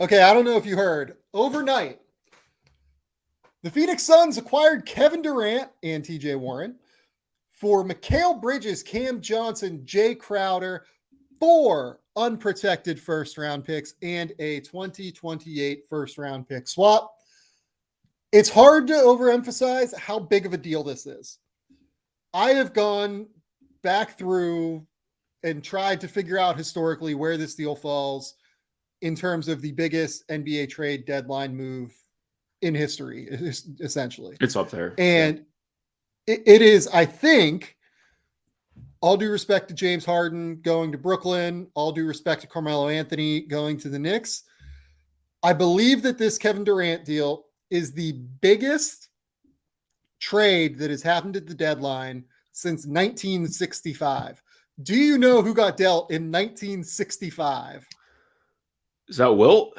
Okay, I don't know if you heard. Overnight, the Phoenix Suns acquired Kevin Durant and TJ Warren for Mikal Bridges, Cam Johnson, Jae Crowder, 4 unprotected first-round picks, and a 2028 first-round pick swap. It's hard to overemphasize how big of a deal this is. I have gone back through and tried to figure out historically where this deal falls in terms of the biggest NBA trade deadline move in history, essentially. It's up there. And it is, I think, all due respect to James Harden going to Brooklyn, all due respect to Carmelo Anthony going to the Knicks, I believe that this Kevin Durant deal is the biggest trade that has happened at the deadline since 1965. Do you know who got dealt in 1965? Is that Wilt?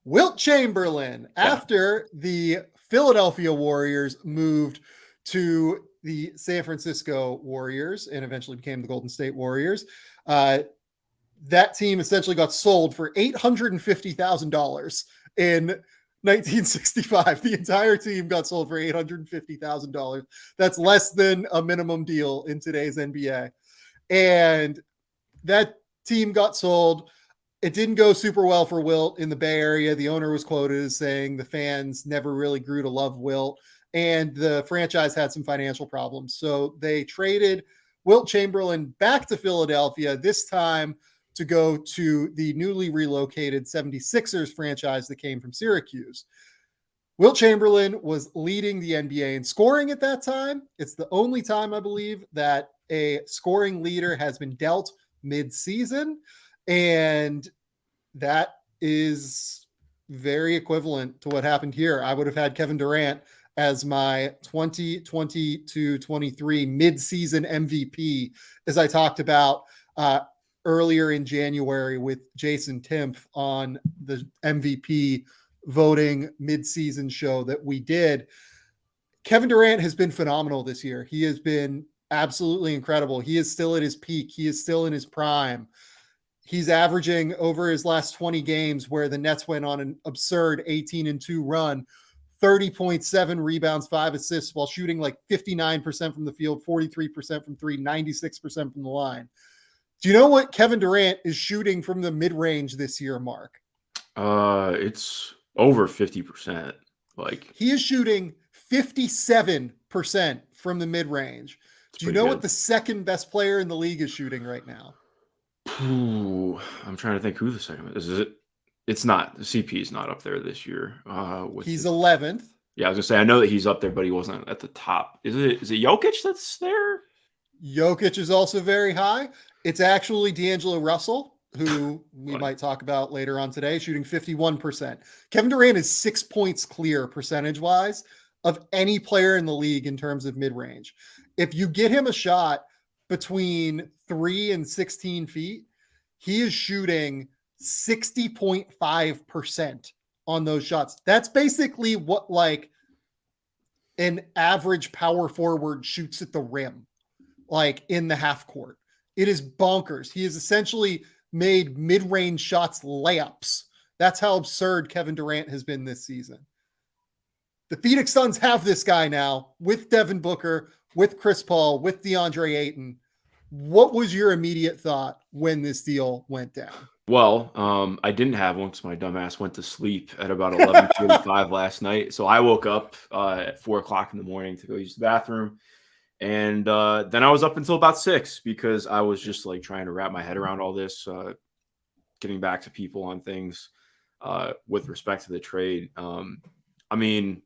Wilt Chamberlain. Yeah. After the Philadelphia Warriors moved to the San Francisco Warriors and eventually became the Golden State Warriors, that team essentially got sold for $850,000 in 1965. The entire team got sold for $850,000. That's less than a minimum deal in today's NBA. And that team got sold. It didn't go super well for Wilt in the Bay Area. The owner was quoted as saying the fans never really grew to love Wilt, and the franchise had some financial problems. So they traded Wilt Chamberlain back to Philadelphia, this time to go to the newly relocated 76ers franchise that came from Syracuse. Wilt Chamberlain was leading the NBA in scoring at that time. It's the only time, I believe, that a scoring leader has been dealt mid-season. And that is very equivalent to what happened here. I would have had Kevin Durant as my 2022-23 mid-season MVP, as I talked about earlier in January with Jason Timpf on the MVP voting mid-season show that we did. Kevin Durant has been phenomenal this year. He has been absolutely incredible. He is still at his peak. He is still in his prime. He's averaging over his last 20 games where the Nets went on an absurd 18-2 run, 30.7 rebounds, 5 assists while shooting like 59% from the field, 43% from three, 96% from the line. Do you know what Kevin Durant is shooting from the mid-range this year, Mark? It's over 50%. Like, he is shooting 57% from the mid-range. Do you know what the second best player in the league is shooting right now? Ooh, I'm trying to think who the second is. It's not. CP is not up there this year. He's 11th. Yeah, I was gonna say I know that he's up there, but he wasn't at the top. Is it Jokic that's there? Jokic is also very high. It's actually D'Angelo Russell, who we might talk about later on today, shooting 51%. Kevin Durant is 6 points clear percentage-wise of any player in the league in terms of mid-range. If you get him a shot between 3 and 16 feet, he is shooting 60.5% on those shots. That's basically what like an average power forward shoots at the rim, like in the half court. It is bonkers. He has essentially made mid-range shots layups. That's how absurd Kevin Durant has been this season. The Phoenix Suns have this guy now with Devin Booker, with Chris Paul, with DeAndre Ayton. What was your immediate thought when this deal went down? Well, I didn't have one because my dumbass went to sleep at about 11:45 last night. So I woke up at 4 o'clock in the morning to go use the bathroom. And then I was up until about 6 because I was just like trying to wrap my head around all this, getting back to people on things with respect to the trade. I mean,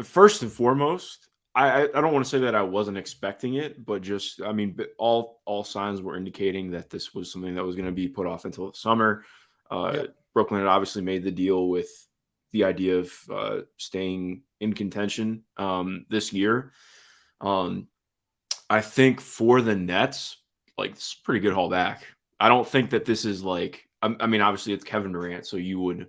first and foremost, I don't want to say that I wasn't expecting it, but just, I mean, all signs were indicating that this was something that was going to be put off until the summer. Brooklyn had obviously made the deal with the idea of staying in contention this year. I think for the Nets, like, it's a pretty good haul back. I don't think that this is like, I mean, obviously it's Kevin Durant, so you would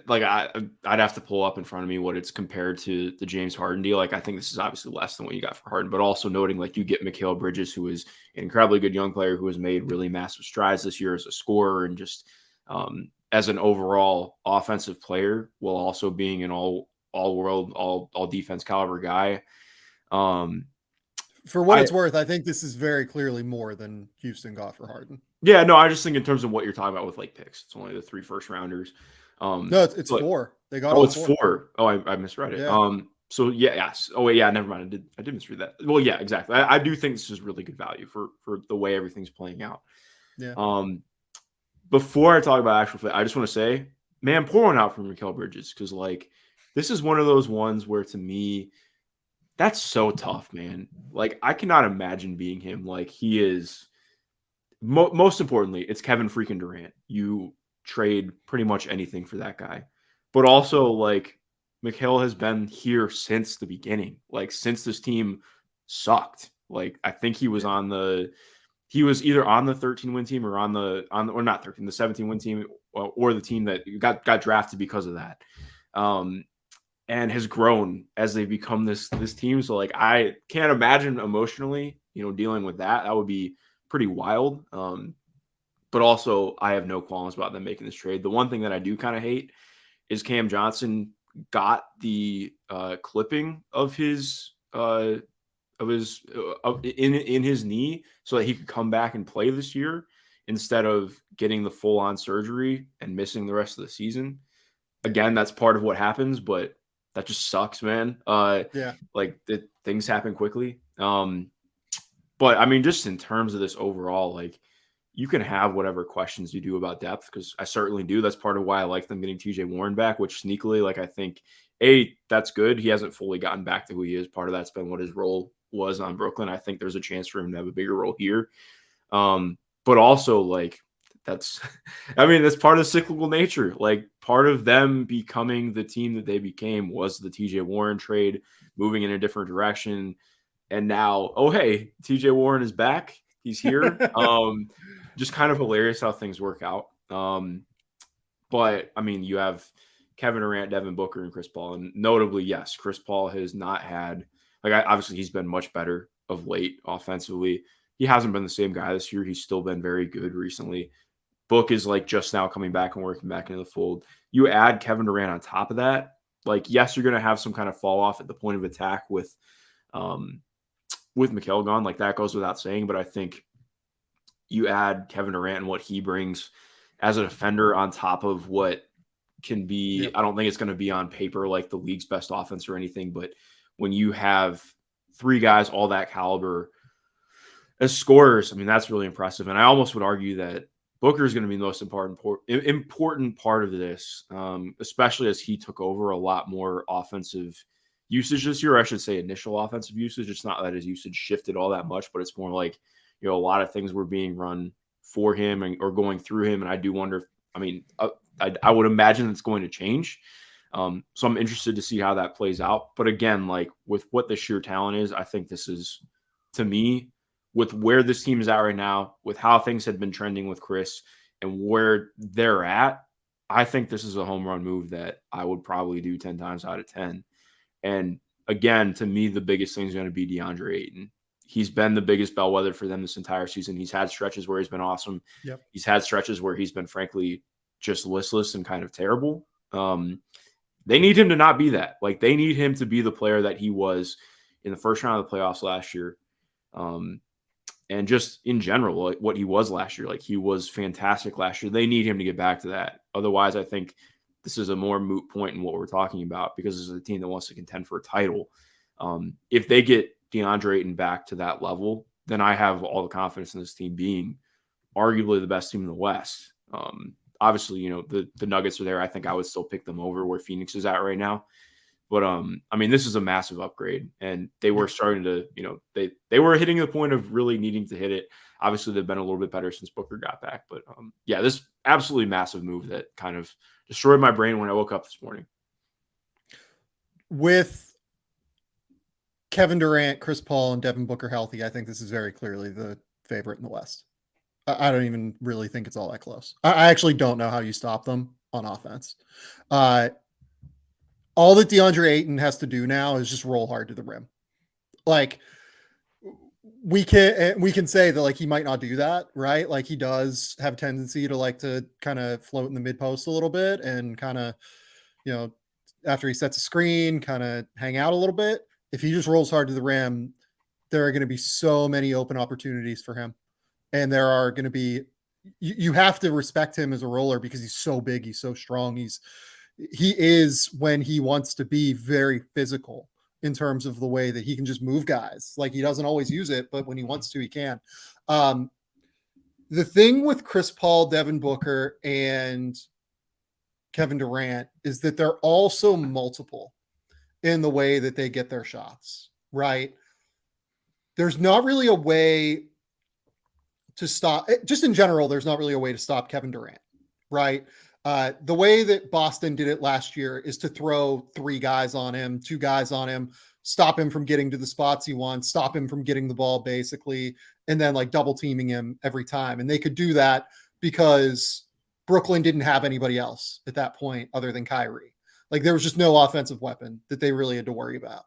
like I'd have to pull up in front of me what it's compared to the James Harden deal. Like I think this is obviously less than what you got for Harden, but also noting like you get Mikal Bridges, who is an incredibly good young player who has made really massive strides this year as a scorer and just as an overall offensive player, while also being an all world, all defense caliber guy. For what it's worth, I think this is very clearly more than Houston got for Harden. Yeah, no, I just think in terms of what you're talking about with like picks, it's only the 3 first rounders. No, it's 4. They got it's 4. Oh, I misread it. Yeah. So yes. Oh wait, yeah, never mind. I did misread that. Well, yeah, exactly. I do think this is really good value for the way everything's playing out. Yeah. Before I talk about actual fit, I just want to say, man, pour one out for Mikal Bridges, because like this is one of those ones where to me, that's so tough, man. Like I cannot imagine being him. Like he is. Most importantly, it's Kevin freaking Durant. You trade pretty much anything for that guy. But also, like, Mikal has been here since the beginning. Like, since this team sucked. Like, I think he was either on the 13-win team or or not 13, the 17-win team, or the team that got drafted because of that. And has grown as they've become this team. So, like, I can't imagine emotionally, dealing with that. That would be pretty wild. But also I have no qualms about them making this trade. The one thing that I do kind of hate is Cam Johnson got the clipping of his in his knee so that he could come back and play this year instead of getting the full on surgery and missing the rest of the season. Again, that's part of what happens, but that just sucks, man. Like things happen quickly. But I mean, just in terms of this overall, like you can have whatever questions you do about depth, because I certainly do. That's part of why I like them getting TJ Warren back, which sneakily, like I think, that's good. He hasn't fully gotten back to who he is. Part of that's been what his role was on Brooklyn. I think there's a chance for him to have a bigger role here. But also like that's part of the cyclical nature. Like part of them becoming the team that they became was the TJ Warren trade, moving in a different direction. And now, oh, hey, TJ Warren is back. He's here. Just kind of hilarious how things work out. But I mean, you have Kevin Durant, Devin Booker, and Chris Paul. And notably, yes, Chris Paul has not had, obviously he's been much better of late offensively. He hasn't been the same guy this year. He's still been very good recently. Book is like just now coming back and working back into the fold. You add Kevin Durant on top of that. Like, yes, you're going to have some kind of fall off at the point of attack with Mikal gone, like that goes without saying. But I think you add Kevin Durant and what he brings as a defender on top of what can be, Yep. I don't think it's going to be on paper like the league's best offense or anything, but when you have 3 guys all that caliber as scorers, I mean, that's really impressive. And I almost would argue that Booker is going to be the most important part of this, especially as he took over a lot more offensive usage this year. I should say initial offensive usage. It's not that his usage shifted all that much, but it's more like, a lot of things were being run for him or going through him. And I do wonder, I would imagine it's going to change. So I'm interested to see how that plays out. But again, like with what the sheer talent is, I think this is, to me, with where this team is at right now, with how things had been trending with Chris and where they're at, I think this is a home run move that I would probably do 10 times out of 10. And again, to me, the biggest thing is going to be DeAndre Ayton. He's been the biggest bellwether for them this entire season. He's had stretches where he's been awesome. Yep. He's had stretches where he's been, frankly, just listless and kind of terrible. They need him to not be that. Like, they need him to be the player that he was in the first round of the playoffs last year. And just in general, like what he was last year. Like, he was fantastic last year. They need him to get back to that. Otherwise, I think this is a more moot point in what we're talking about, because this is a team that wants to contend for a title. If they get DeAndre Ayton back to that level, then I have all the confidence in this team being arguably the best team in the West. Obviously, the Nuggets are there. I think I would still pick them over where Phoenix is at right now. But this is a massive upgrade, and they were starting to, they were hitting the point of really needing to hit it. Obviously, they've been a little bit better since Booker got back. But this absolutely massive move that kind of destroyed my brain when I woke up this morning. With Kevin Durant, Chris Paul, and Devin Booker healthy, I think this is very clearly the favorite in the West. I don't even really think it's all that close. I actually don't know how you stop them, on offense. All that DeAndre Ayton has to do now is just roll hard to the rim. Like, we can say that like he might not do that, right? Like he does have a tendency to like to kind of float in the mid post a little bit and kind of, you know, after he sets a screen, kind of hang out a little bit. If he just rolls hard to the rim, there are going to be so many open opportunities for him. And there are going to be, you have to respect him as a roller because he's so big, he's so strong. He is, when he wants to be, very physical in terms of the way that he can just move guys. Like, he doesn't always use it, but when he wants to, he can. The thing with Chris Paul, Devin Booker, and Kevin Durant is that they're also multiple in the way that they get their shots, right? There's not really a way to stop, just in general, there's not really a way to stop Kevin Durant, right? The way that Boston did it last year is to throw 3 guys on him, 2 guys on him, stop him from getting to the spots he wants, stop him from getting the ball basically, and then like double teaming him every time. And they could do that because Brooklyn didn't have anybody else at that point other than Kyrie. Like, there was just no offensive weapon that they really had to worry about.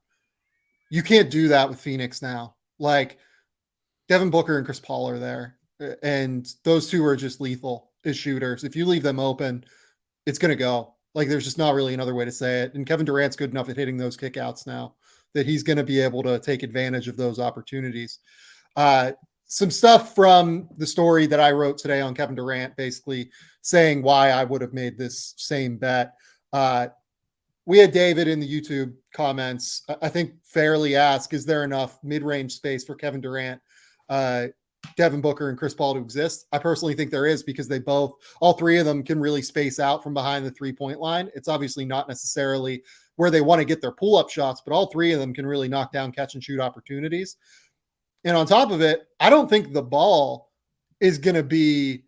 You can't do that with Phoenix now. Like, Devin Booker and Chris Paul are there, and those two are just lethal as shooters. If you leave them open, it's going to go. Like, there's just not really another way to say it. And Kevin Durant's good enough at hitting those kickouts now that he's going to be able to take advantage of those opportunities. Some stuff from the story that I wrote today on Kevin Durant, basically saying why I would have made this same bet. We had David in the YouTube comments, I think fairly ask, is there enough mid-range space for Kevin Durant, Devin Booker, and Chris Paul to exist? I personally think there is, because they both, all 3 of them can really space out from behind the 3-point line. It's obviously not necessarily where they want to get their pull-up shots, but all 3 of them can really knock down catch and shoot opportunities. And on top of it, I don't think the ball is going to be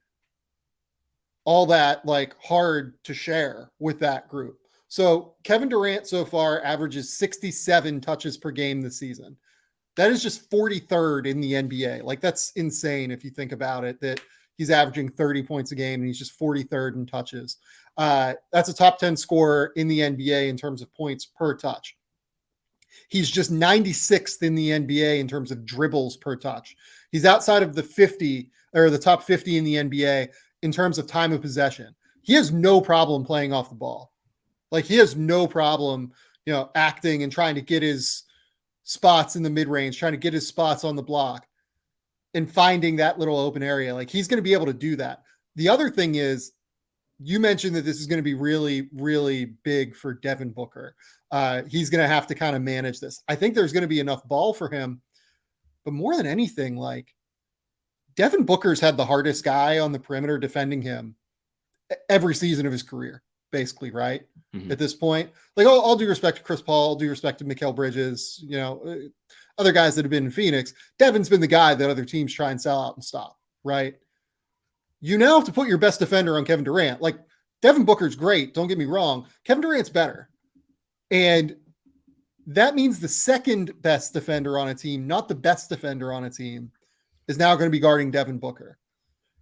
all that like hard to share with that group. So Kevin Durant so far averages 67 touches per game this season. That is just 43rd in the NBA. Like, that's insane if you think about it, that he's averaging 30 points a game and he's just 43rd in touches. That's a top 10 scorer in the NBA in terms of points per touch. He's just 96th in the NBA in terms of dribbles per touch. He's outside of the 50 or the top 50 in the NBA in terms of time of possession. He has no problem playing off the ball. Like, he has no problem, you know, acting and trying to get his spots in the mid-range, trying to get his spots on the block and finding that little open area. Like, he's going to be able to do that. The other thing is, you mentioned that this is going to be really, really big for Devin Booker. He's going to have to kind of manage this. I think there's going to be enough ball for him, but more than anything, like, Devin Booker's had the hardest guy on the perimeter defending him every season of his career, basically, right? Mm-hmm. At this point, like, all due respect to Chris Paul, all due respect to Mikal Bridges, you know, other guys that have been in Phoenix, Devin's been the guy that other teams try and sell out and stop, right? You now have to put your best defender on Kevin Durant. Like, Devin Booker's great, don't get me wrong. Kevin Durant's better. And that means the second best defender on a team, not the best defender on a team, is now going to be guarding Devin Booker.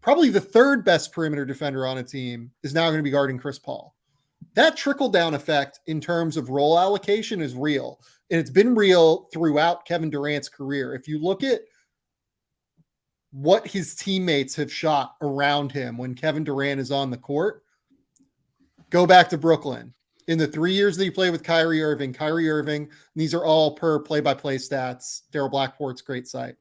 Probably the third best perimeter defender on a team is now going to be guarding Chris Paul. That trickle-down effect in terms of role allocation is real. And it's been real throughout Kevin Durant's career. If you look at what his teammates have shot around him when Kevin Durant is on the court, go back to Brooklyn. In the 3 years that he played with Kyrie Irving, these are all per play-by-play stats. Daryl Blackport's great site.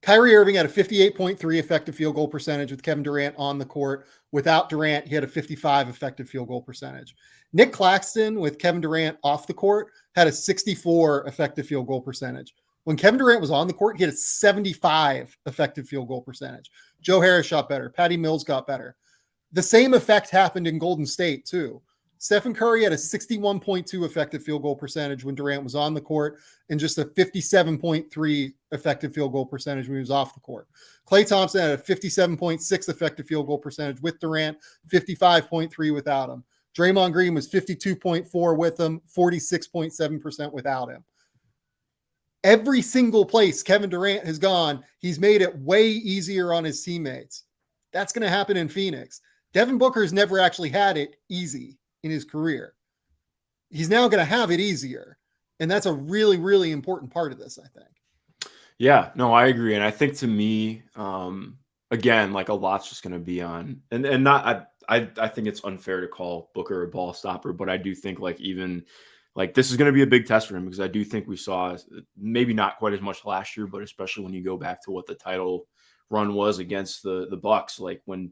Kyrie Irving had a 58.3 effective field goal percentage with Kevin Durant on the court. Without Durant, he had a 55 effective field goal percentage. Nick Claxton with Kevin Durant off the court had a 64 effective field goal percentage. When Kevin Durant was on the court, he had a 75 effective field goal percentage. Joe Harris shot better. Patty Mills got better. The same effect happened in Golden State too. Stephen Curry had a 61.2 effective field goal percentage when Durant was on the court and just a 57.3 effective field goal percentage when he was off the court. Klay Thompson had a 57.6 effective field goal percentage with Durant, 55.3 without him. Draymond Green was 52.4 with him, 46.7% without him. Every single place Kevin Durant has gone, he's made it way easier on his teammates. That's going to happen in Phoenix. Devin Booker's never actually had it easy in his career. He's now going to have it easier. And that's a really, really important part of this, I think. Yeah, no, I agree. And I think to me, again, like a lot's just going to be on, and not, I think it's unfair to call Booker a ball stopper, but I do think like even like this is going to be a big test for him because I do think we saw maybe not quite as much last year, but especially when you go back to what the title run was against the Bucks, like when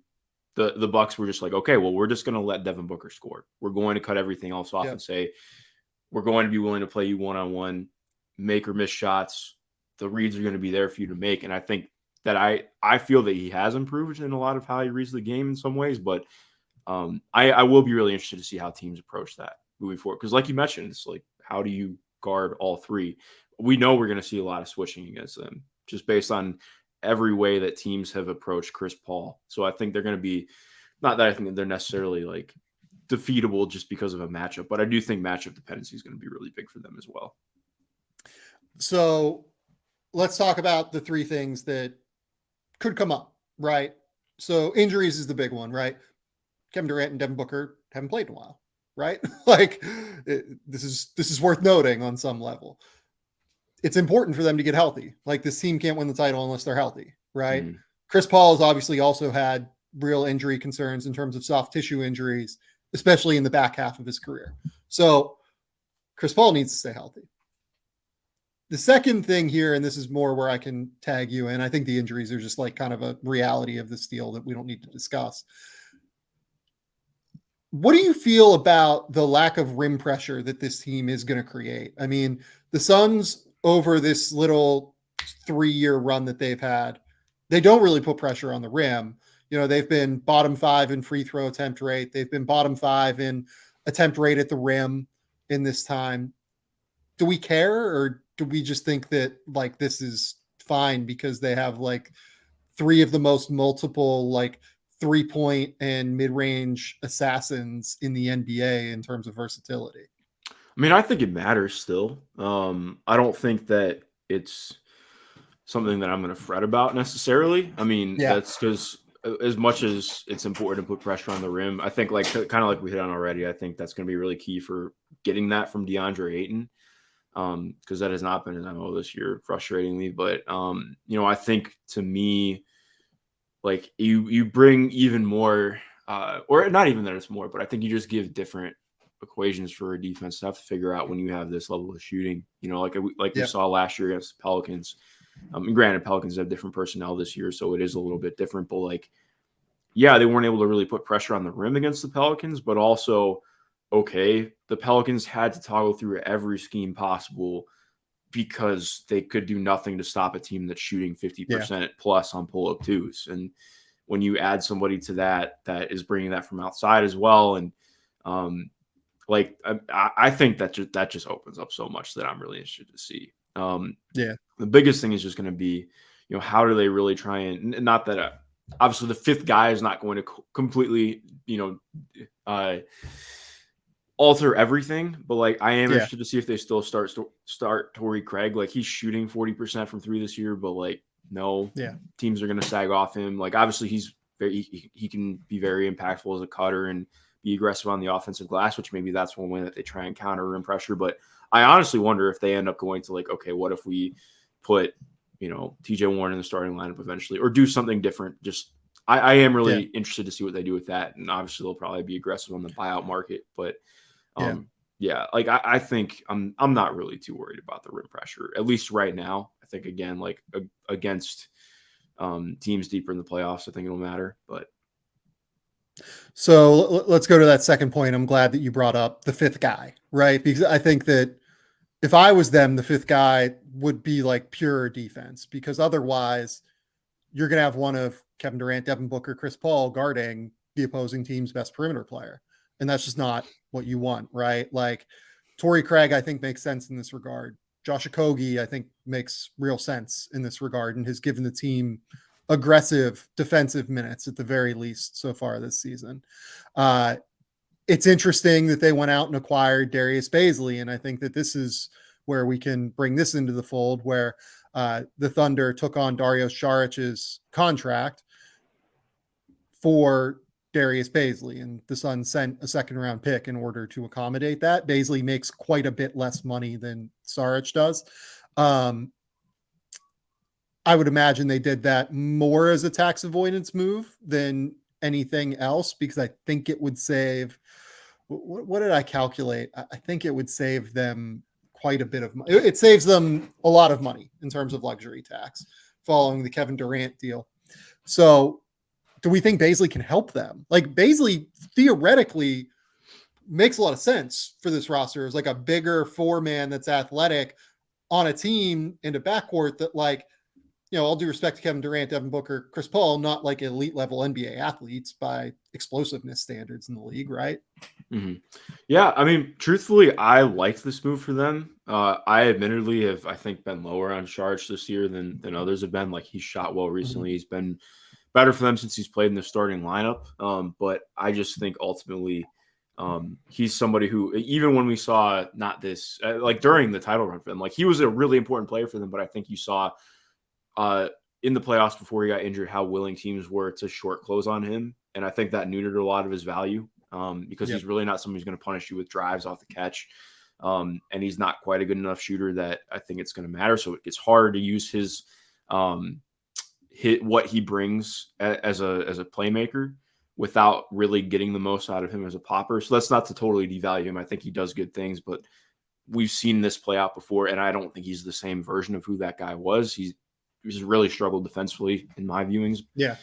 the Bucks were just like, okay, well, we're just going to let Devin Booker score. We're going to cut everything else off and say, we're going to be willing to play you one-on-one, make or miss shots. The reads are going to be there for you to make. And I think that I feel that he has improved in a lot of how he reads the game in some ways, but I will be really interested to see how teams approach that moving forward. Because like you mentioned, it's like, how do you guard all three? We know we're going to see a lot of switching against them just based on every way that teams have approached Chris Paul. So I think they're going to be, not that I think that they're necessarily like defeatable just because of a matchup, but I do think matchup dependency is going to be really big for them as well. So let's talk about the three things that could come up, right? So injuries is the big one, right? Kevin Durant and Devin Booker haven't played in a while, right? Like this is worth noting on some level. It's important for them to get healthy. Like this team can't win the title unless they're healthy, right? Mm. Chris Paul has obviously also had real injury concerns in terms of soft tissue injuries, especially in the back half of his career. So Chris Paul needs to stay healthy. The second thing here, and this is more where I can tag you in, I think the injuries are just like kind of a reality of this deal that we don't need to discuss. What do you feel about the lack of rim pressure that this team is going to create? I mean, the Suns over this little 3-year run that they've had, they don't really put pressure on the rim. You know, they've been bottom 5 in free throw attempt rate. They've been bottom 5 in attempt rate at the rim in this time. Do we care, or do we just think that like this is fine because they have like 3 of the most multiple like 3-point and mid-range assassins in the NBA in terms of versatility? I mean, I think it matters still. I don't think that it's something that I'm going to fret about necessarily. I mean, that's because as much as it's important to put pressure on the rim, I think like kind of like we hit on already, I think that's going to be really key for getting that from DeAndre Ayton. Because that has not been his MO this year, frustratingly. But you know, I think to me, like you bring even more, or not even that it's more, but I think you just give different equations for a defense to have to figure out when you have this level of shooting. You know, like we saw last year against the Pelicans. And granted, Pelicans have different personnel this year, so it is a little bit different. But like, yeah, they weren't able to really put pressure on the rim against the Pelicans, but also, okay, the Pelicans had to toggle through every scheme possible because they could do nothing to stop a team that's shooting 50% plus on pull-up twos. And when you add somebody to that is bringing that from outside as well, and like I think that just opens up so much that I'm really interested to see. The biggest thing is just going to be, you know, how do they really try and not that obviously the fifth guy is not going to completely, you know, alter everything, but like I am interested to see if they still start Torrey Craig. Like he's shooting 40% from 3 this year, but like no, teams are going to sag off him. Like obviously he's he can be very impactful as a cutter and be aggressive on the offensive glass, which maybe that's one way that they try and counter rim pressure. But I honestly wonder if they end up going to like, okay, what if we put, you know, TJ Warren in the starting lineup eventually, or do something different. Just I am really interested to see what they do with that, and obviously they'll probably be aggressive on the buyout market, but. Like I think I'm not really too worried about the rim pressure, at least right now. I think again, like against teams deeper in the playoffs, I think it'll matter. But so let's go to that second point. I'm glad that you brought up the fifth guy, right? Because I think that if I was them, the fifth guy would be like pure defense, because otherwise you're going to have one of Kevin Durant, Devin Booker, Chris Paul guarding the opposing team's best perimeter player. And that's just not what you want, right? Like Torrey Craig, I think makes sense in this regard. Josh Okogie, I think makes real sense in this regard and has given the team aggressive defensive minutes at the very least so far this season. It's interesting that they went out and acquired Darius Bazley. And I think that this is where we can bring this into the fold, where the Thunder took on Dario Saric's contract for Darius Bazley, and the Suns sent a second-round pick in order to accommodate that. Bazley makes quite a bit less money than Saric does. I would imagine they did that more as a tax avoidance move than anything else, because I think it would save. What did I calculate? I think it would save them quite a bit of money. It saves them a lot of money in terms of luxury tax following the Kevin Durant deal. So do we think Bazley can help them? Like, Bazley theoretically makes a lot of sense for this roster as like a bigger 4-man that's athletic on a team in a backcourt that, like, you know, all due respect to Kevin Durant, Devin Booker, Chris Paul, not like elite level NBA athletes by explosiveness standards in the league, right? Mm-hmm. Yeah, I mean, truthfully, I liked this move for them. I admittedly have, I think, been lower on Saric this year than others have been. Like, he's shot well recently. Mm-hmm. He's been better for them since he's played in the starting lineup. But I just think ultimately he's somebody who, even when we saw not this, like during the title run for them, like he was a really important player for them. But I think you saw in the playoffs before he got injured how willing teams were to short close on him. And I think that neutered a lot of his value because he's really not somebody who's going to punish you with drives off the catch. And he's not quite a good enough shooter that I think it's going to matter. So it gets harder to use his what he brings as a playmaker without really getting the most out of him as a popper. So that's not to totally devalue him. I think he does good things, but we've seen this play out before, and I don't think he's the same version of who that guy was. He's really struggled defensively in my viewings. Yeah.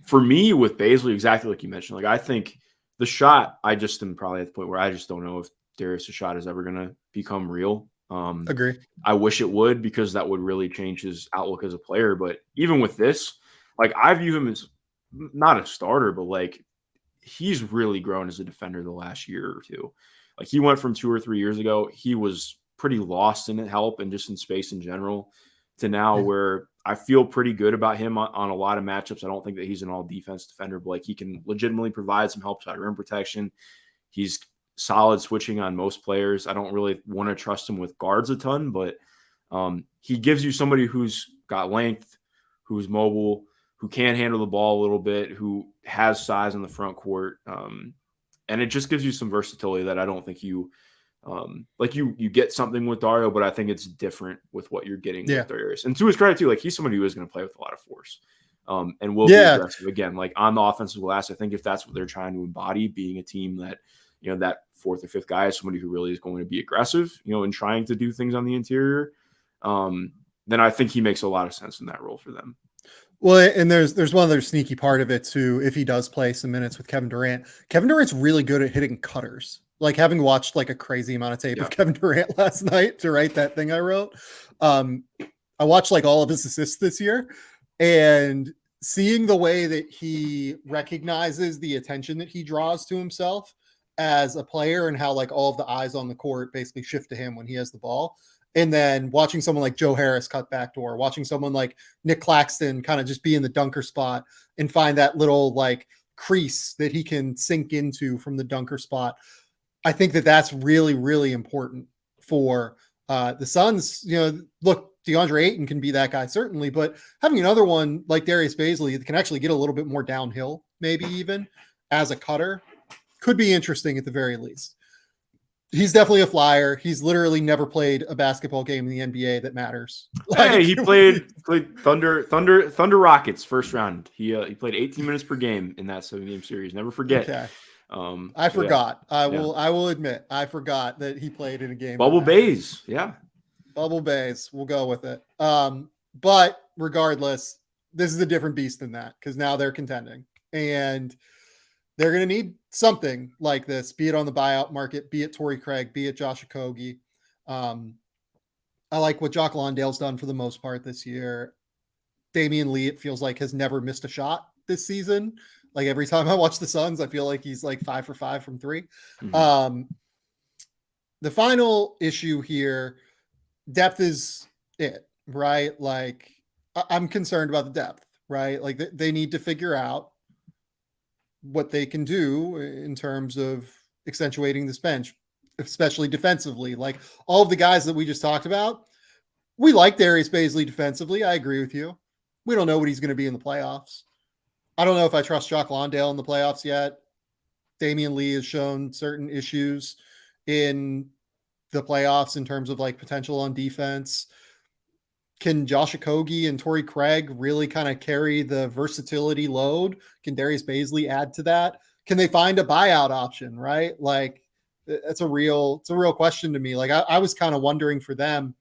For me with Bazley, exactly like you mentioned, like I think the shot, I just am probably at the point where I just don't know if Darius' shot is ever going to become real. Agree. I wish it would, because that would really change his outlook as a player. But even with this, like I view him as not a starter, but like he's really grown as a defender the last year or two. Like he went from 2 or 3 years ago, he was pretty lost in help and just in space in general, to now where I feel pretty good about him on a lot of matchups. I don't think that he's an all defense defender, but like he can legitimately provide some help side rim protection. He's solid switching on most players. I don't really want to trust him with guards a ton, but he gives you somebody who's got length, who's mobile, who can handle the ball a little bit, who has size in the front court. And it just gives you some versatility that I don't think you you get something with Dario, but I think it's different with what you're getting with Darius. And to his credit too, like he's somebody who is going to play with a lot of force and will be aggressive again, like on the offensive glass. I think if that's what they're trying to embody, being a team that, you know, that 4th or 5th guy is somebody who really is going to be aggressive, you know, and trying to do things on the interior, then I think he makes a lot of sense in that role for them. Well, and there's one other sneaky part of it too. If he does play some minutes with Kevin Durant's really good at hitting cutters. Like, having watched like a crazy amount of tape of Kevin Durant last night to write that thing I wrote, I watched like all of his assists this year, and seeing the way that he recognizes the attention that he draws to himself as a player, and how like all of the eyes on the court basically shift to him when he has the ball. And then watching someone like Joe Harris cut backdoor, watching someone like Nick Claxton kind of just be in the dunker spot and find that little like crease that he can sink into from the dunker spot. I think that that's really, really important for the Suns. You know, look, DeAndre Ayton can be that guy certainly, but having another one like Darius Bazley that can actually get a little bit more downhill, maybe even as a cutter, could be interesting at the very least. He's definitely a flyer. He's literally never played a basketball game in the NBA that matters. Hey, he played Thunder Rockets first round. He played 18 minutes per game in that 7-game series. Never forget. Okay. I forgot. I will admit I forgot that he played in a game. Bubble Bays. Yeah. Bubble Bays. We'll go with it. But regardless, this is a different beast than that, because now they're contending, and they're going to need something like this, be it on the buyout market, be it Torrey Craig, be it Josh Okogie. I like what Jock Landale's done for the most part this year. Damian Lee, it feels like, has never missed a shot this season. Like, every time I watch the Suns, I feel like he's like 5 for 5 from 3. Mm-hmm. The final issue here, depth is it, right? Like, I'm concerned about the depth, right? Like, they need to figure out what they can do in terms of accentuating this bench, especially defensively. Like, all of the guys that we just talked about, we like Darius Bazley defensively. I agree with you. We don't know what he's going to be in the playoffs. I don't know if I trust Jock Lawndale in the playoffs yet. Damian Lee has shown certain issues in the playoffs in terms of like potential on defense. Can Josh Okogie and Torrey Craig really kind of carry the versatility load? Can Darius Baisley add to that? Can they find a buyout option, right? Like it's a real question to me. Like I was kind of wondering for them,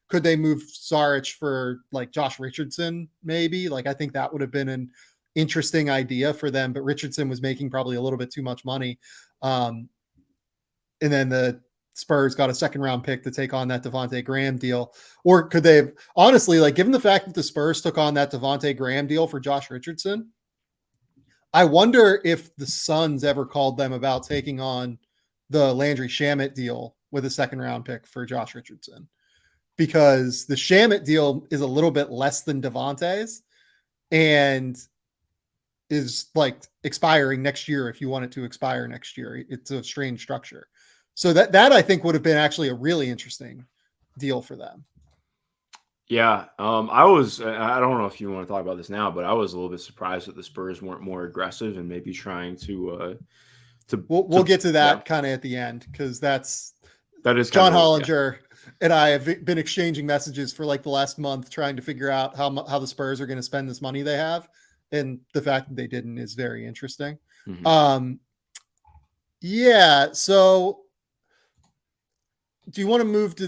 could they move Saric for like Josh Richardson? Maybe. Like I think that would have been an interesting idea for them, but Richardson was making probably a little bit too much money. And then the Spurs got a second round pick to take on that Devontae Graham deal. Or could they have, honestly, like given the fact that the Spurs took on that Devontae Graham deal for Josh Richardson, I wonder if the Suns ever called them about taking on the Landry Shamet deal with a second round pick for Josh Richardson, because the Shamet deal is a little bit less than Devontae's and is like expiring next year. If you want it to expire next year, it's a strange structure. So that I think would have been actually a really interesting deal for them. Yeah, I don't know if you want to talk about this now, but I was a little bit surprised that the Spurs weren't more aggressive and maybe trying to we'll get to that kind of at the end, because that is John Hollinger and I have been exchanging messages for like the last month trying to figure out how the Spurs are going to spend this money they have, and the fact that they didn't is very interesting. Mm-hmm. Yeah, so do you want to move to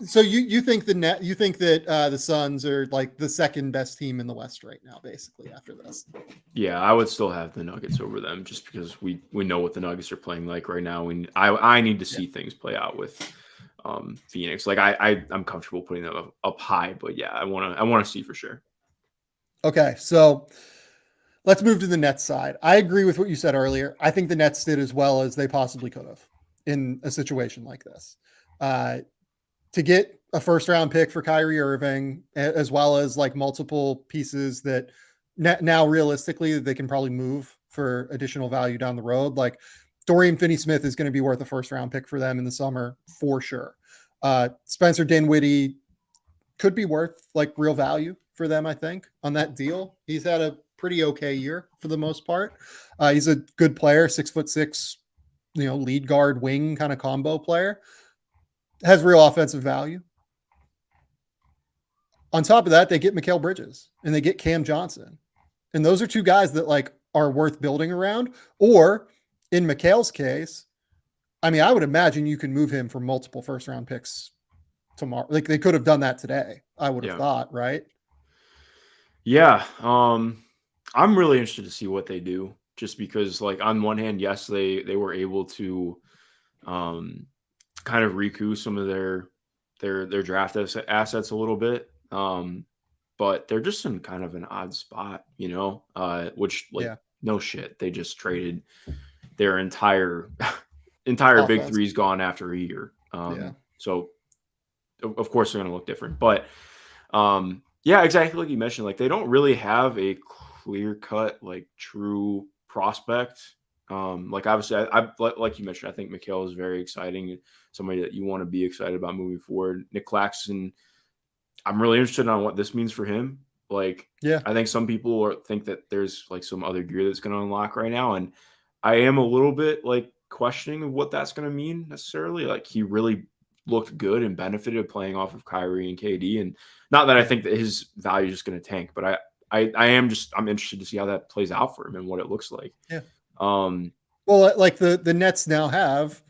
so you think you think that the Suns are like the second best team in the West right now, basically, after this? Yeah, I would still have the Nuggets over them just because we know what the Nuggets are playing like right now. I need to see things play out with Phoenix. Like I'm comfortable putting them up high, but yeah, I want to see for sure. Okay, so let's move to the Nets side. I agree with what you said earlier. I think the Nets did as well as they possibly could have in a situation like this. To get a first round pick for Kyrie Irving, as well as like multiple pieces that now realistically they can probably move for additional value down the road. Like Dorian Finney-Smith is going to be worth a first round pick for them in the summer for sure. Spencer Dinwiddie could be worth like real value for them, I think, on that deal. He's had a pretty okay year for the most part. He's a good player, 6'6", lead guard wing kind of combo player. Has real offensive value. On top of that, they get Mikal Bridges and they get Cam Johnson. And those are two guys that like are worth building around. Or in Mikal's case, I mean, I would imagine you can move him for multiple first round picks tomorrow. Like they could have done that today, I would have thought, right? Yeah. I'm really interested to see what they do, just because like on one hand, yes, they were able to kind of recoup some of their draft assets a little bit. But they're just in kind of an odd spot, which no shit. They just traded their entire big three's gone after a year. So of course they're going to look different, but yeah, exactly. Like you mentioned, like they don't really have a clear cut, like true prospect. Like obviously I like you mentioned, I think Mikal is very exciting. Somebody that you want to be excited about moving forward. Nick Claxton, I'm really interested on what this means for him. Like, I think some people think that there's like some other gear that's going to unlock right now. And I am a little bit like questioning what that's going to mean necessarily. Like he really looked good and benefited playing off of Kyrie and KD. And not that I think that his value is just going to tank, but I'm interested to see how that plays out for him and what it looks like. Yeah. Well, like the Nets now have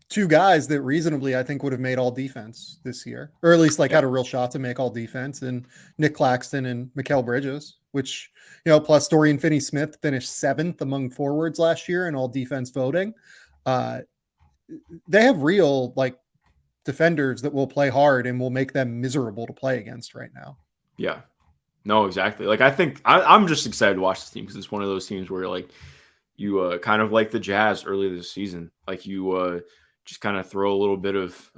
two guys that reasonably I think would have made all defense this year, or at least like had a real shot to make all defense, and Nick Claxton and Mikal Bridges, which, plus Dorian Finney-Smith finished 7th among forwards last year in all defense voting. They have real like defenders that will play hard and will make them miserable to play against right now. Yeah, no, exactly. Like I think I'm just excited to watch this team because it's one of those teams where like you kind of like the Jazz earlier this season, like you just kind of throw a little bit of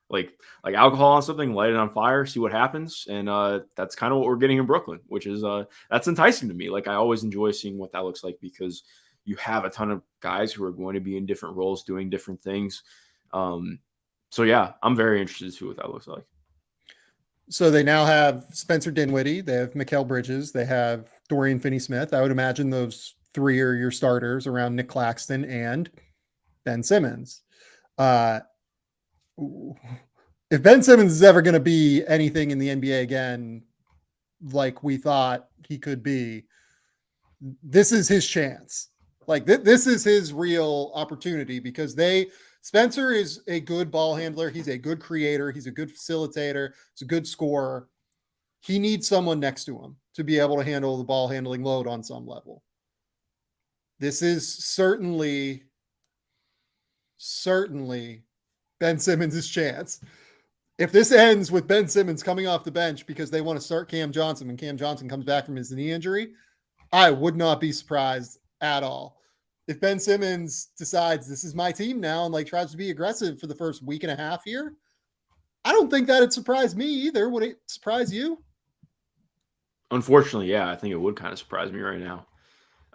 like alcohol on something, light it on fire, see what happens. And that's kind of what we're getting in Brooklyn, which is that's enticing to me. Like I always enjoy seeing what that looks like because you have a ton of guys who are going to be in different roles doing different things. So yeah, I'm very interested to see what that looks like. So they now have Spencer Dinwiddie, they have Mikal Bridges, they have Dorian Finney-Smith. I would imagine those three are your starters around Nick Claxton and Ben Simmons. Uh, if Ben Simmons is ever going to be anything in the NBA again, like we thought he could be, this is his chance. Like this is his real opportunity, because Spencer is a good ball handler. He's a good creator. He's a good facilitator. He's a good scorer. He needs someone next to him to be able to handle the ball handling load on some level. This is certainly Ben Simmons' chance. If this ends with Ben Simmons coming off the bench because they want to start Cam Johnson when Cam Johnson comes back from his knee injury, I would not be surprised at all. If Ben Simmons decides this is my team now and like tries to be aggressive for the first week and a half here, I don't think that'd surprise me either. Would it surprise you? Unfortunately, yeah, I think it would kind of surprise me right now.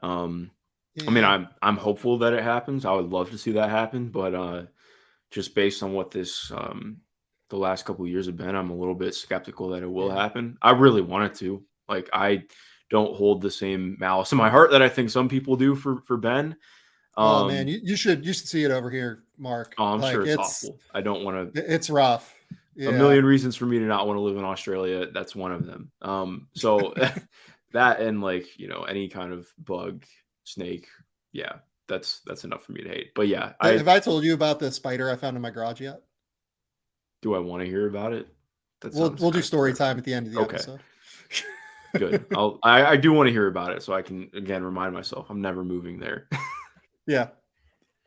I mean, I'm hopeful that it happens. I would love to see that happen, but just based on what this the last couple of years have been, I'm a little bit skeptical that it will happen. I really want it to. Like, I don't hold the same malice in my heart that I think some people do for Ben. Oh man, you should see it over here, Mark. Oh, I'm sure it's awful. I don't want to. It's rough. Yeah. A million reasons for me to not want to live in Australia. That's one of them. So that and like, any kind of bug, snake. Yeah, that's enough for me to hate. But yeah, have I told you about the spider I found in my garage yet? Do I want to hear about it? We'll do story time at the end of the episode. Good. I do want to hear about it so I can again remind myself I'm never moving there. Yeah.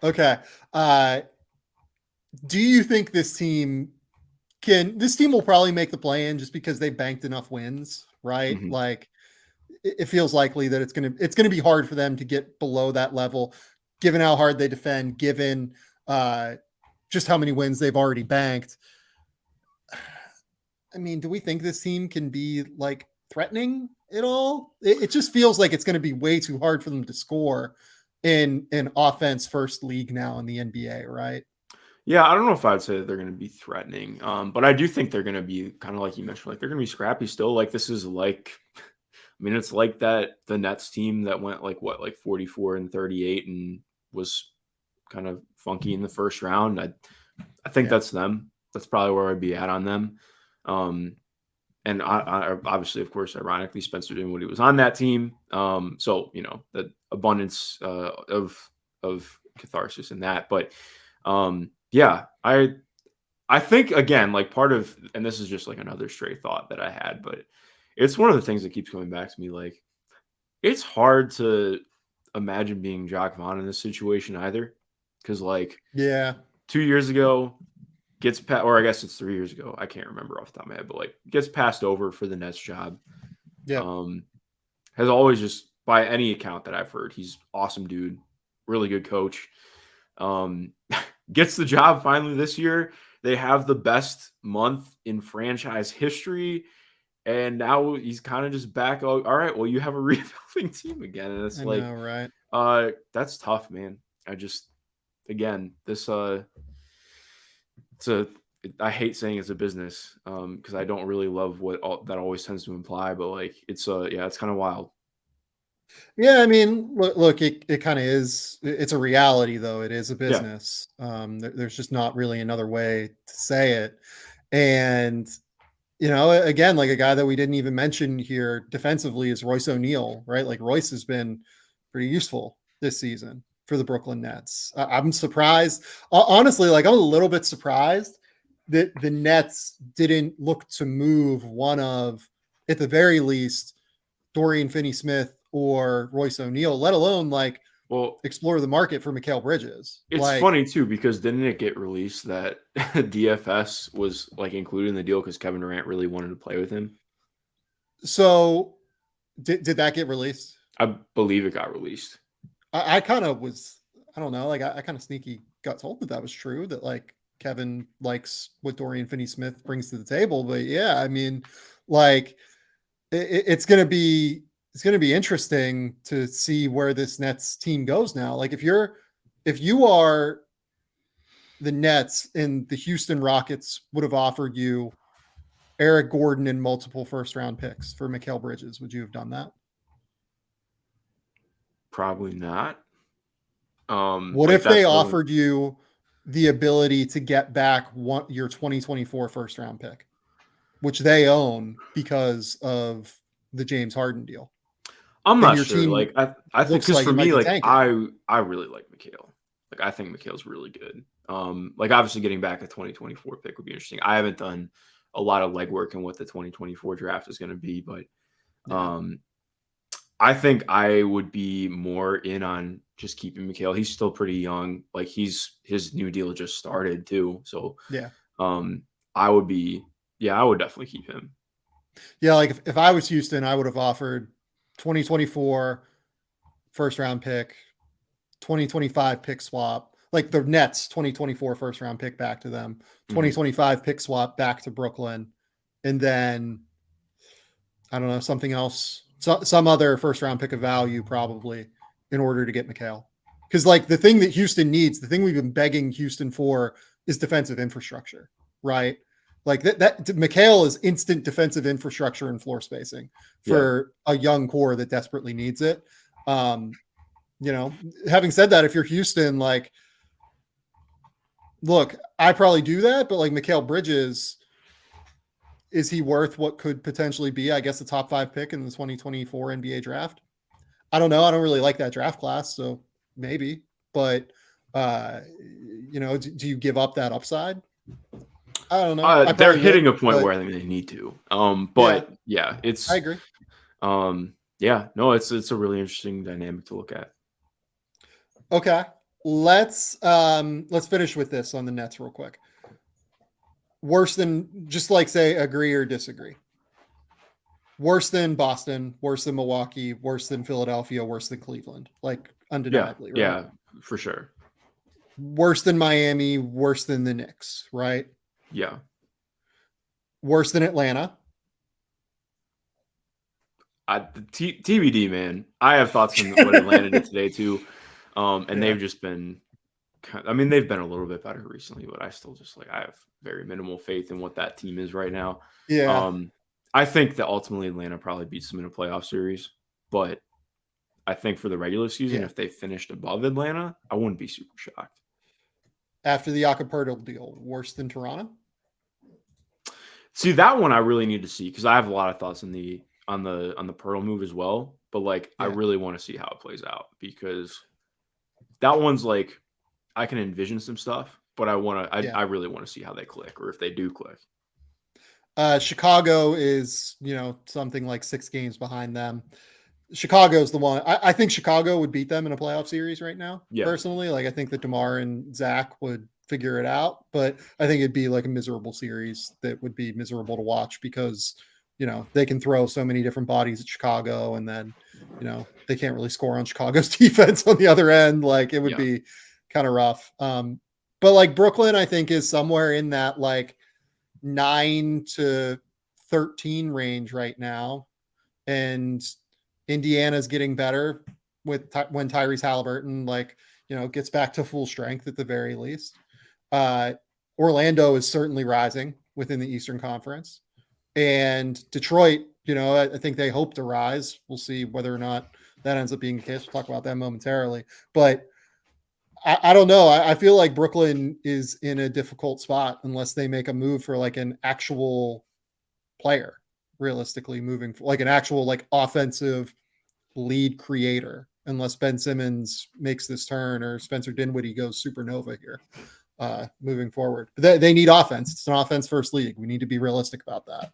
Okay. Do you think this team will probably make the play-in just because they banked enough wins, right? Mm-hmm. Like it feels likely that it's gonna be hard for them to get below that level, given how hard they defend, given just how many wins they've already banked. I mean, do we think this team can be like threatening at all? It just feels like it's going to be way too hard for them to score in an offense first league now in the NBA, right? Yeah, I don't know if I'd say that they're going to be threatening, but I do think they're going to be kind of like you mentioned, like they're going to be scrappy still. Like this is like, I mean, it's like the Nets team that went like 44 and 38 and was kind of funky in the first round. I think that's them. That's probably where I'd be at on them. And I obviously, of course, ironically, Spencer didn't when he was on that team. So, the abundance of catharsis in that. But yeah, I think, again, like part of, and this is just like another stray thought that I had, but it's one of the things that keeps coming back to me. Like, it's hard to imagine being Jacques Vaughn in this situation either. Because, 2 years ago, gets past, or I guess it's 3 years ago. I can't remember off the top of my head, but gets passed over for the Nets job. Yeah. Has always just, by any account that I've heard, he's awesome dude, really good coach. Gets the job finally this year. They have the best month in franchise history. And now he's kind of just back. All right, well, you have a rebuilding team again. And it's right. That's tough, man. Again, this, I hate saying it's a business because I don't really love what that always tends to imply, but it's kind of wild. Yeah, I mean, look, it kind of is. It's a reality, though. It is a business. Yeah. There's just not really another way to say it. And again, like a guy that we didn't even mention here defensively is Royce O'Neal, right? Like Royce has been pretty useful this season for the Brooklyn Nets. I'm surprised. Honestly, I'm a little bit surprised that the Nets didn't look to move one of, at the very least, Dorian Finney-Smith or Royce O'Neal, let alone explore the market for Mikal Bridges. It's funny too, because didn't it get released that DFS was included in the deal because Kevin Durant really wanted to play with him? So did that get released? I believe it got released. I kind of was, I don't know, I kind of sneaky got told that was true, that Kevin likes what Dorian Finney-Smith brings to the table. But yeah, I mean, it's going to be interesting to see where this Nets team goes now. If you are the Nets and the Houston Rockets would have offered you Eric Gordon and multiple first round picks for Mikal Bridges, would you have done that? Probably not. What Like if they that's really, offered you the ability to get back your 2024 first round pick, which they own because of the James Harden deal, I'm and not your sure. team Like I think looks because like for it might me, be like tanking? I really like Mikhail. Like I think Mikhail's really good. Like obviously getting back a 2024 pick would be interesting. I haven't done a lot of legwork in what the 2024 draft is going to be, but Yeah. um, I think I would be more in on just keeping Mikhail. He's still pretty young. Like his new deal just started too. So Yeah. um, I would be, yeah, I would definitely keep him. Yeah. Like if I was Houston, I would have offered 2024 first round pick, 2025 pick swap, like the Nets 2024 first round pick back to them, Mhm. 2025 pick swap back to Brooklyn, and then I don't know, something else, some other first round pick of value probably in order to get Mikhail. Because like the thing that Houston needs, the thing we've been begging Houston for is defensive infrastructure, right? Like that Mikhail is instant defensive infrastructure and floor spacing Yeah. for a young core that desperately needs it. You know, having said that, if you're Houston, like, look, I probably do that, but like Mikhail Bridges, is he worth what could potentially be, I guess, a top 5 pick in the 2024 NBA draft? I don't know. I don't really like that draft class, so maybe. But you know, do you give up that upside? I don't know. I They're probably hitting would, a point but where I think they need to. yeah, But yeah, I it's agree. yeah, no, it's a really interesting dynamic to look at. Okay. Let's finish with this on the Nets real quick. Worse than, just like say agree or disagree. Worse than Boston, worse than Milwaukee, worse than Philadelphia, worse than Cleveland. Like Yeah, undeniably, right? yeah, for sure. Worse than Miami, worse than the Knicks, right? Yeah. Worse than Atlanta. TBD, man. I have thoughts on what Atlanta did today too. And Yeah. they've just been I mean, they've been a little bit better recently, but I still just like I have very minimal faith in what that team is right now. Yeah. I think that ultimately Atlanta probably beats them in a playoff series, but I think for the regular season, Yeah. if they finished above Atlanta, I wouldn't be super shocked. After the Acapulco deal, worse than Toronto? See, that one I really need to see because I have a lot of thoughts on the Pearl move as well. But like I Yeah. really want to see how it plays out because that one's like I can envision some stuff, but Yeah. I really want to see how they click or if they do click. Chicago is, you know, something like 6 games behind them. Chicago's the one. I think Chicago would beat them in a playoff series right now, Yeah. personally. Like I think that DeMar and Zach would figure it out, but I think it'd be like a miserable series that would be miserable to watch because, you know, they can throw so many different bodies at Chicago and then, you know, they can't really score on Chicago's defense on the other end. Like it would Yeah. be kind of rough. But like Brooklyn, I think is somewhere in that like 9 to 13 range right now. And Indiana's getting better with when Tyrese Halliburton, like, you know, gets back to full strength at the very least. Uh, Orlando is certainly rising within the Eastern Conference, and Detroit, you know, I think they hope to rise. We'll see whether or not that ends up being the case. We'll talk about that momentarily, but I don't know. I feel like Brooklyn is in a difficult spot unless they make a move for like an actual player, realistically moving like an actual like offensive lead creator, unless Ben Simmons makes this turn or Spencer Dinwiddie goes supernova here moving forward. They need offense. It's an offense first league. We need to be realistic about that.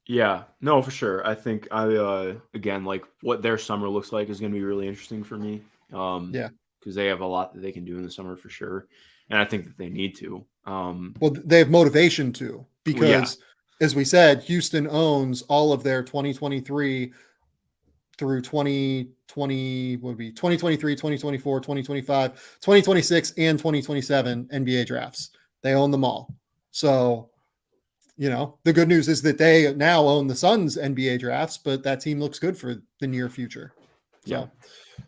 Yeah. No, for sure. I think again like what their summer looks like is going to be really interesting for me. Yeah. Because they have a lot that they can do in the summer for sure, and I think that they need to. Well, they have motivation to, Well, yeah, because as we said, Houston owns all of their 2023 through 2020 would be 2023, 2024, 2025, 2026, and 2027 NBA drafts. They own them all. So, you know, the good news is that they now own the Suns NBA drafts, but that team looks good for the near future. yeah. So